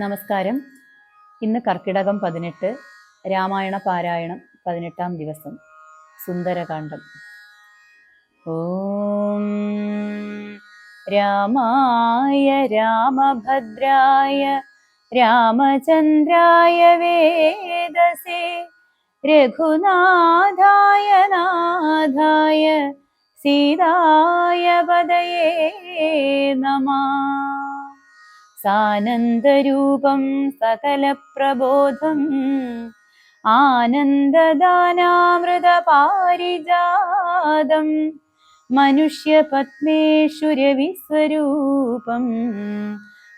നമസ്കാരം. ഇന്ന് കർക്കിടകം 18, രാമായണ പാരായണം 18-ാം ദിവസം, സുന്ദരകാന്ഡം. ഓം രാമായ രാമഭദ്രായ രാമചന്ദ്രായ വേദസേ രഘുനാഥായ നാഥായ സീതായ പദയേ നമഃ. സാനന്ദരൂപം സകലപ്രബോധം ആനന്ദദാനാമൃതപാരിജാതം മനുഷ്യപത്മേശ്വരവിസ്വരൂപം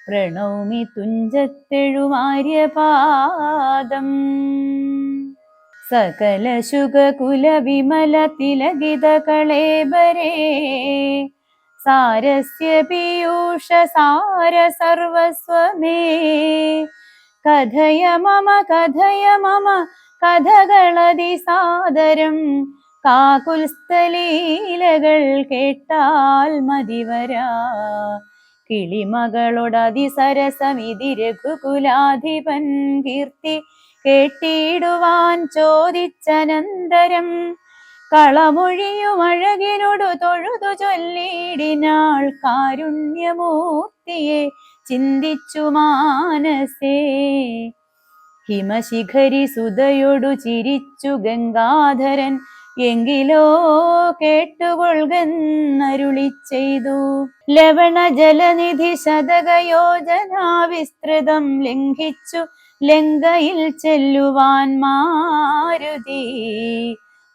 പ്രണൗമി തുഞ്ചത്തെഴുമാര്യപാദം. സകലശുഗകുലവിമലതിലകിതകളേബരേ സാരസ്യ പീയൂഷസാര സർവസ്വമേ. കഥയ മമ കഥകളതിസാദരം കാകുൽസ്ഥലീലകൾ കേട്ടാൽ മതിവരാ. കിളിമകളോടതിസരസമിതി രഘുകുലാധിപൻ കീർത്തി കേട്ടിടുവാൻ ചോദിച്ചനന്തരം കളമൊഴിയുമഴകിനോടു തൊഴുതു ചൊല്ലിടിനാൾ കാരുണ്യമൂർത്തിയെ ചിന്തിച്ചു മാനസേ. ഹിമശിഖരി സുതയൊടു ചിരിച്ചു ഗംഗാധരൻ എങ്കിലോ കേട്ടുകൊള്ളുകന്നരുളി ചെയ്തു. ലവണ ജലനിധി ശതകയോജനാ വിസ്തൃതം ലംഘിച്ചു ലങ്കയിൽ ചെല്ലുവാൻ മാരുതി.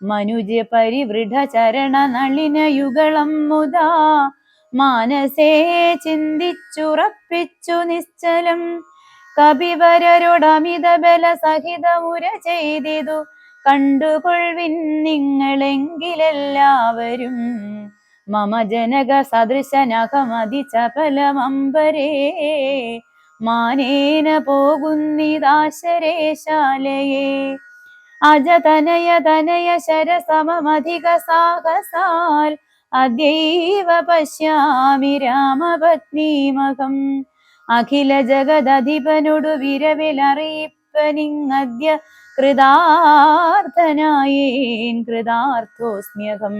മനുജ പരിവൃഢ ചരണ നളിനയുഗളം മുതാ മാനസേ ചിന്തിച്ചുറപ്പിച്ചു നിശ്ചലം. കപിവരരോടമിത ബല സഹിതമുര ചെയ്തിതു കണ്ടുകൊള്ളിൻ നിങ്ങളെങ്കിലെല്ലാവരും. മമ ജനക സദൃശനഖമതി ചപലമംബരേ മാനേന പോകുന്നിതാശരേശാലയേ. അജതനയ ശരസമധിക സാഹസാൽ അദ്യൈവ പശ്യാമി രാമപത്നീമകം. അഖില ജഗദധിപനോടു വിരവിലറിയിപ്പനിങ്ങദ്യ കൃതാർത്ഥനായേൻ കൃതാർത്ഥോസ്മ്യഹം.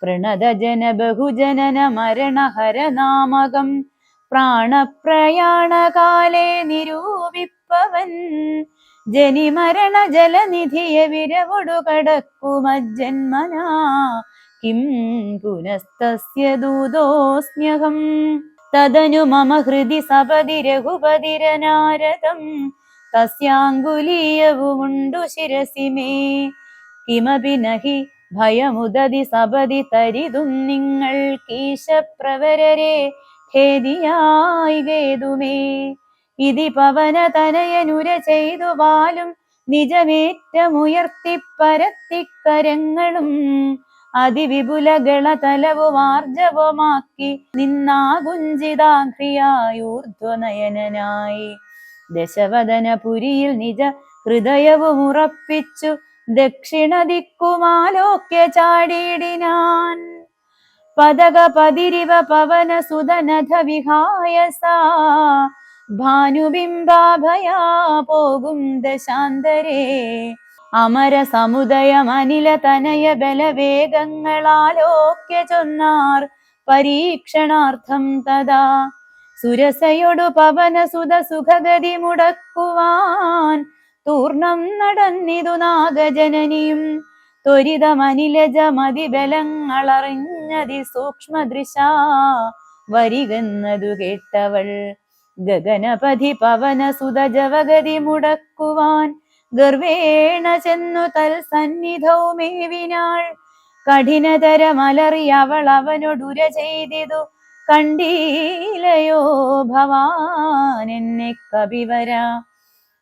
പ്രണതജന ബഹുജനന മരണഹരനാമകം പ്രാണപ്രയാണകാലേ നിരൂപിപ്പവൻ. ജനിമരണ ജലനിധിയ വിരവൊടു കടക്കുമജ്ജന്മനാ കിം പുനസ്തസ്യ ദൂതോസ്മ്യഹം. തദനു മമ ഹൃദി സപതി രഘുപതിരനാരദം തസ്യാങ്കുലീയവുമുണ്ടു ശിരസി മേ. കിമപി നഹി ഭയമുദതി സപതി തരിതും നിങ്ങൾ കീശപ്രവരരെ ഖേദിയായി വേദുമേ. ഇതി പവനതനയനുര ചെയ്തു വാലും നിജമേറ്റമുയർത്തിപ്പരത്തിക്കരങ്ങളും അതിവിപുലഗളതലവുമാർജവമാക്കി നിന്നാകുഞ്ചിതാഘ്രിയായൂർധ്വനയനായി. ദശവദനപുരിയിൽ നിജ ഹൃദയവുമുറപ്പിച്ചു ദക്ഷിണദിക്കുമാലോക്യ ചാടിയിടിനാൻ. പദകപതിരിവ പവന സുതനഥ വിഹായസാ ഭാനുബിംബാഭയാ പോകും ദശാന്തരേ. അമര സമുദയമനില തനയ ബലവേഗങ്ങളാലോക്യ ചൊന്നാർ പരീക്ഷണാർത്ഥം തഥാ. സുരസയൊടു പവന സുത സുഖഗതി മുടക്കുവാൻ തൂർണം നടന്നിതു നാഗജനനിയും. ത്വരിതമനിലജമതിബലങ്ങളറിഞ്ഞതി സൂക്ഷ്മദൃശാ വരികെന്നതു കേട്ടവൾ. ഗഗനപതി പവന സുത ജവഗതി മുടക്കുവാൻ ഗർവേണ ചെന്നു തൽസന്നിധൗ മേവിനാൾ. കഠിനതരമലറിയവൾ അവനോടുര ചെയ്തിതു കണ്ടീലയോ ഭവാൻ എന്നെ കപിവര.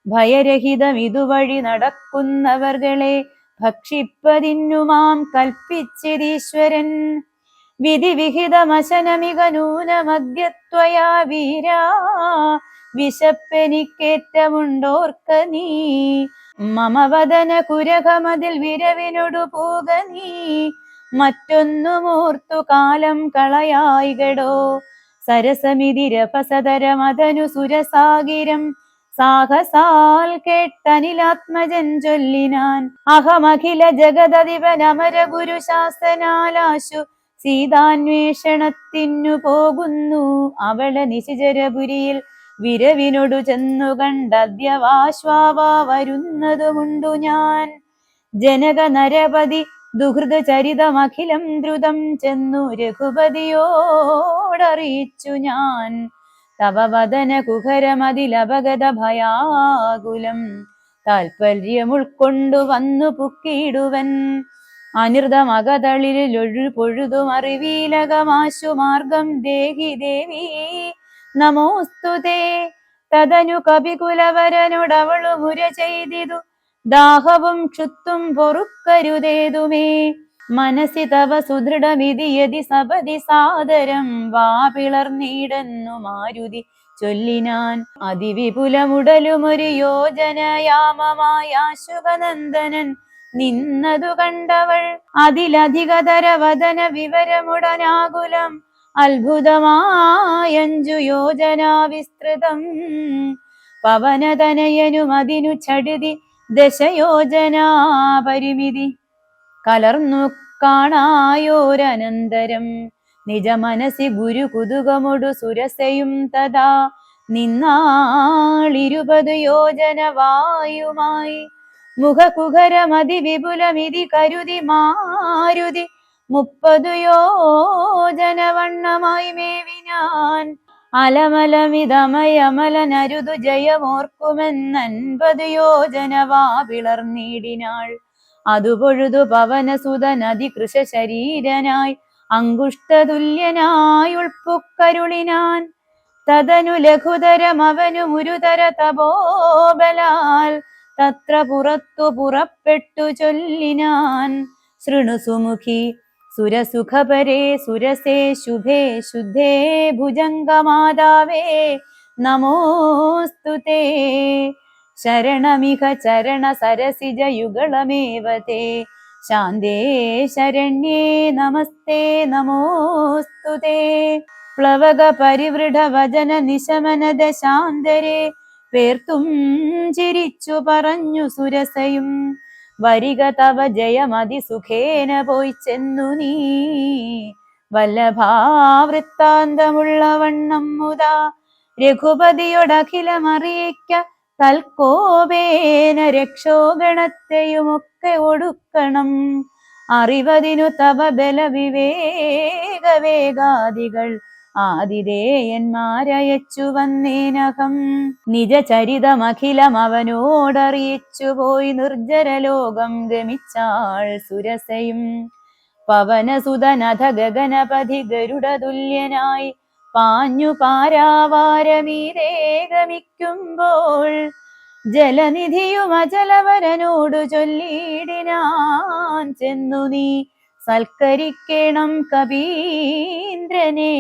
ഭയരഹിതം ഇതുവഴി നടക്കുന്നവർകളെ ഭക്ഷിപ്പതിന്നുമാം കൽപ്പിച്ചിതീശ്വരൻ. വിധിവിഹിതമശനമിക നൂനമദ്യത്വയാ വീരാ. വിശപ്പെനിക്കേറ്റമുണ്ടോർക്ക നീ. മമ വദന കുരകമതിൽ വിരവിനൊടു പൂക നീ. മറ്റൊന്നുമോർത്തു കാലം കളയായികടോ. സരസമിതിരപസതരമതനു സുരസാഗിരം സാഹസാൽ കേട്ടനിലാത്മജൻ ചൊല്ലിനാൻ. അഹമഖില ജഗദധിപനമര ഗുരു ശാസനാലാശു സീതാന്വേഷണത്തിനു പോകുന്നു. അവളെ നിശിചരപുരിയിൽ വിരവിനൊടു ചെന്നു കണ്ടദ്യവാശ്വാവ വരുന്നതുമുണ്ടു ഞാൻ. ജനക നരപതി ദുഹൃത ചരിതമഖിലം ദ്രുതം ചെന്നു രഘുപതിയോടറിയിച്ചു ഞാൻ. തവ വദന കുഹരമതിലപഗത ഭയാകുലം താൽപര്യമുൾക്കൊണ്ടു വന്നു പുക്കിയിടുവൻ. അനിർദമകതളിലൊഴു പൊഴുതുമറിവീലകമാശു മാർഗം ദേഹി ദേവി നമോസ്തുതേ. തദനു കപികുലവരനോടവളു മുര ചെയ്തിതു ദാഹവും ക്ഷുത്തും പൊറുക്കരുതേതുമേ. മനസി തവ സുദൃഢമിതി യതി സപതി സാദരം വാ പിളർന്നിടുന്നു മാരുതി ചൊല്ലിനാൻ. അതിവിപുലമുടലുമൊരു യോജനയാമമായാശുകനന്ദനൻ നിന്നതു കണ്ടവൾ അതിലധികതര വദന വിവരമുടനാകുലം അത്ഭുതമായഞ്ചു യോജനാ വിസ്തൃതം. പവനതനയനും അതിനു ചടുതി ദശയോജനാ പരിമിതി കലർന്നു കാണായോരനന്തരം. നിജ മനസി ഗുരു കുതുകമൊടു സുരസയും തഥാ നിന്നാളിരുപത് യോജന വായുമായി. മുഖകുഹരമതി വിപുലമിതി കരുതി മാരുതി 30 യോജന വണ്ണമായി മേവിനാൻ. അലമലമിതമയമലനരുതു ജയമോർക്കുമെന്നൻപത് യോജന വാ പിളർന്നിടിനാൾ. അതുപൊഴുതു പവനസുതനതി കൃശ ശരീരനായി അങ്കുഷ്ടതുല്യനായുൾപ്പുക്കരുളിനാൻ. തദനു ലഘുതരമവനു മുരുതര തപോബലാൽ തത്ര പുറത്തു പുറപ്പെട്ടു ചൊല്ലിനാൻ. ശൃണു സുമുഖി സുരസുഖപരേ സുരസേ ശുഭേ ശുദ്ധേ ഭുജംഗമാതാവേ നമോസ്തുതേ. ശരണമിഹ ചരണ സരസിജ യുഗളമേവതേ ശാന്തേ ശരണ്യേ നമസ്തേ നമോസ്തുതേ. പ്ലവക പരിവൃഢ വചന നിശമന ദശാന്തരേ പേർത്തും ചിരിച്ചു പറഞ്ഞു സുരസയും. വരിക തവ ജയമതി സുഖേന പോയി ചെന്നു നീ വല്ലഭാവൃത്താന്തമുള്ള വണ്ണം മുതാ രഘുപതിയോടഖിലമറിയിക്ക തൽക്കോപേന രക്ഷോഗണത്തെയുമൊക്കെ ഒടുക്കണം. അറിവതിനു തവ ബലവിവേക വേഗാദികൾ ആതിഥേയന്മാരയച്ചു വന്നേനകം. നിജചരിതമഖിലം അവനോടറിയിച്ചു പോയി നിർജ്ജരലോകം ഗമിച്ചാൾ സുരസയും. പവനസുതനഥ ഗഗനപതി ഗരുഡതുല്യനായി പാഞ്ഞു പാരാവാരമീതേ ഗമിക്കുമ്പോൾ ജലനിധിയും അജലവരനോടു ചൊല്ലിയിടിനാൻ. ചെന്നു നീ സൽക്കരിക്കണം കപീന്ദ്രനെ.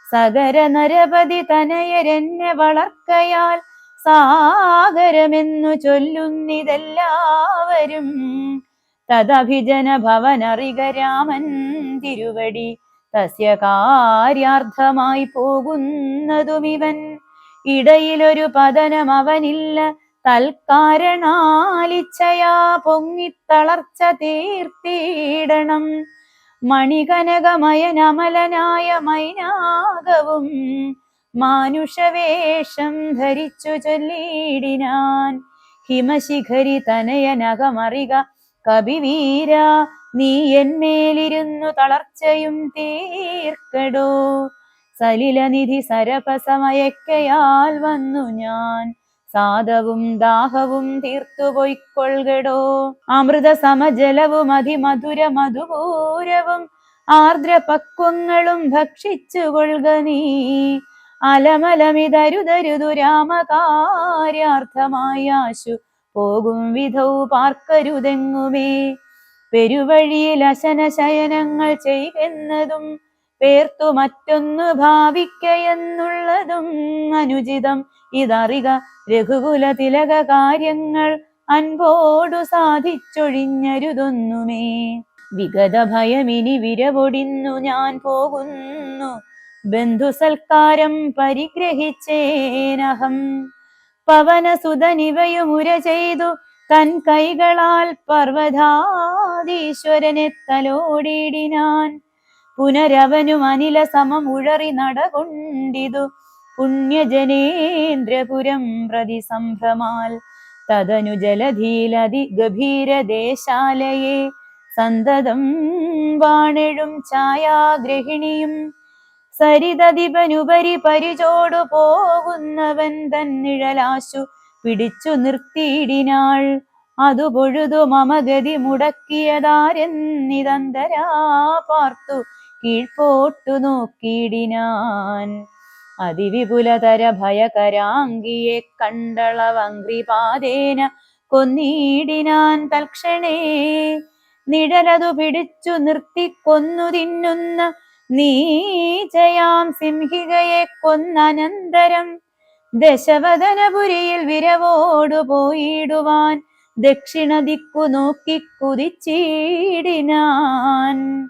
സഗര നരപതി തനയരെന്നെ വളർക്കയാൽ സാഗരമെന്നു ചൊല്ലുന്നിതെല്ലാവരും. തദഭിജന ഭവനറിക രാമൻ തിരുവടി തസ്യ കാര്യാർത്ഥമായി പോകുന്നതുമിവൻ. ഇടയിലൊരു പതനം അവനില്ല തൽക്കാരണാലിച്ഛയാ പൊങ്ങിത്തളർച്ച തീർത്തിയിടണം. മണികനകമയനമലനായ മൈനാകവും മാനുഷവേഷം ധരിച്ചു ചൊല്ലിയിടിനാൻ. ഹിമശിഖരി തനയനകമറിക കവിവീര നീ എന്മേലിരുന്നു തളർച്ചയും തീർക്കടോ. സലിലനിധി സരപസമയക്കയാൽ വന്നു ഞാൻ സാദവും ദാഹവും തീർത്തുപൊയ്ക്കൊള്ളുകടോ. അമൃത സമജലവും അതിമധുര മധുപൂരവും ആർദ്രപക്വങ്ങളും ഭക്ഷിച്ചു കൊള്ളുക നീ. അലമലമിതരുതരുതു രാമകാര്യാർത്ഥമായി ആശു പോകും വിധൗ പാർക്കരുതെങ്ങുമേ. പെരുവഴിയിൽ അശന ശയനങ്ങൾ ചെയ്യുന്നതും പേർത്തു മറ്റൊന്നു ഭാവിക്കയെന്നുള്ളതും അനുചിതം. ഇതറിക രഘുകുല തിലക കാര്യങ്ങൾ അൻപോടു സാധിച്ചൊഴിഞ്ഞരുതൊന്നുമേ. വിഗത ഭയമിനി വിരവൊടിന്നു ഞാൻ പോകുന്നു ബന്ധുസൽക്കാരം പരിഗ്രഹിച്ചേനഹം. പവനസുതനിവയുമുര ചെയ്തു തൻ കൈകളാൽ പർവ്വതാധീശ്വരനെ തലോടിയിടിനാൻ. പുനരവനും അനില സമം ഉഴറി നടകൊണ്ടിതു പുണ്യജനേന്ദ്രപുരം പ്രതി സംഭ്രമാൽ. തദനു ജലധീലതി ഗഭീരദേശാലയെ സന്തതം വാണെഴും ഛായാഗ്രഹിണിയും. സരിതദിപനുപരി പരിചോടു പോകുന്നവൻ തന്നിഴലാശു പിടിച്ചു നിർത്തിയിടിനാൾ. അതു പൊഴുതു മമഗതി മുടക്കിയതാരെന്നിതന്തരാ പാർത്തു കീഴ്പോട്ടു നോക്കിയിടിനാൻ. അതിവിപുലതര ഭയകരാംഗിയെ കണ്ടളവംഗ്രിപാദേന കൊന്നിടിനാൻ തൽക്ഷണേ. നിഴലതു പിടിച്ചു നിർത്തി കൊന്നു തിന്നുന്ന നീചയാം സിംഹികയെ കൊന്നനന്തരം ദശവദനപുരിയിൽ വിരവോടു പോയിടുവാൻ ദക്ഷിണ ദിക്കു നോക്കി കുതിച്ചിടിനാൻ.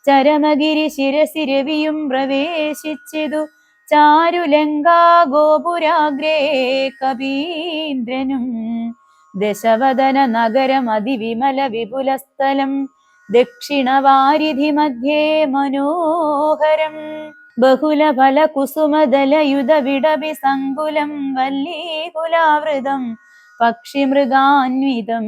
ചരമഗിരി ശിരസി രവിയും പ്രവേശിച്ചിതു ചാരുലങ്കാ ഗോപുരാഗ്രേ കപീന്ദ്രനും. ദശവദന നഗരം അതിവിമല വിപുലസ്ഥലം ദക്ഷിണവാരിധി മധ്യേ മനോഹരം. ബഹുല ഫല കുസുമദലയുധ വിടവി സങ്കുലം വല്ലീകുലാവൃതം പക്ഷിമൃഗാന്വിതം.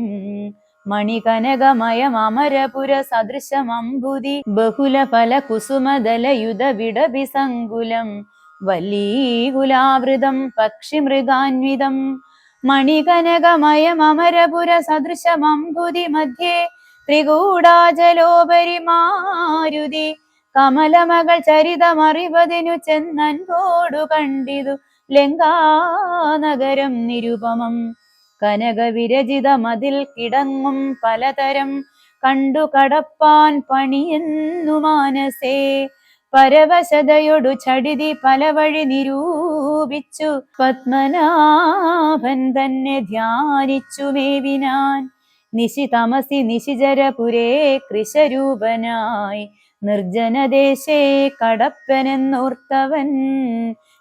മണികനകമയമരപുര സദൃശമംബുധി ബഹുല ഫല കുസുമദലയുധ വിടവി സങ്കുലം വല്ലീകുലാവൃതം പക്ഷിമൃഗാന്വിതം. മണികനകമയമരപുര സദൃശമംബുധി മധ്യേ ത്രികൂടാചലോപരി മാരുതി. കമലമകൾ ചരിതമറിവതിനു ചെന്നൻപോടു കണ്ടിതു ലങ്കാനഗരം നിരുപമം. കനകവിരചിത മതിൽ കിടങ്ങും പലതരം കണ്ടു കടപ്പാൻ പണിയെന്നു മാനസേ. പരവശതയൊടു ചടിതി പല വഴി നിരൂപിച്ചു പത്മനാഭൻ തന്നെ ധ്യാനിച്ചു മേവിനാൻ. നിശിതമസി നിശിചരപുരേ കൃശരൂപനായി നിർജ്ജനദേശേ കടപ്പനെന്നോർത്തവൻ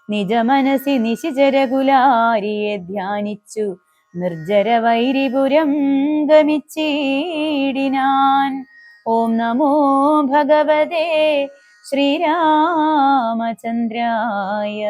നിജമനസി നിശിചരകുലാരിയെ ധ്യാനിച്ചു നിർജ്ജരവൈരിപുരം ഗമിച്ചിടിനാൻ. ഓം നമോ ഭഗവതേ ശ്രീരാമചന്ദ്രായ.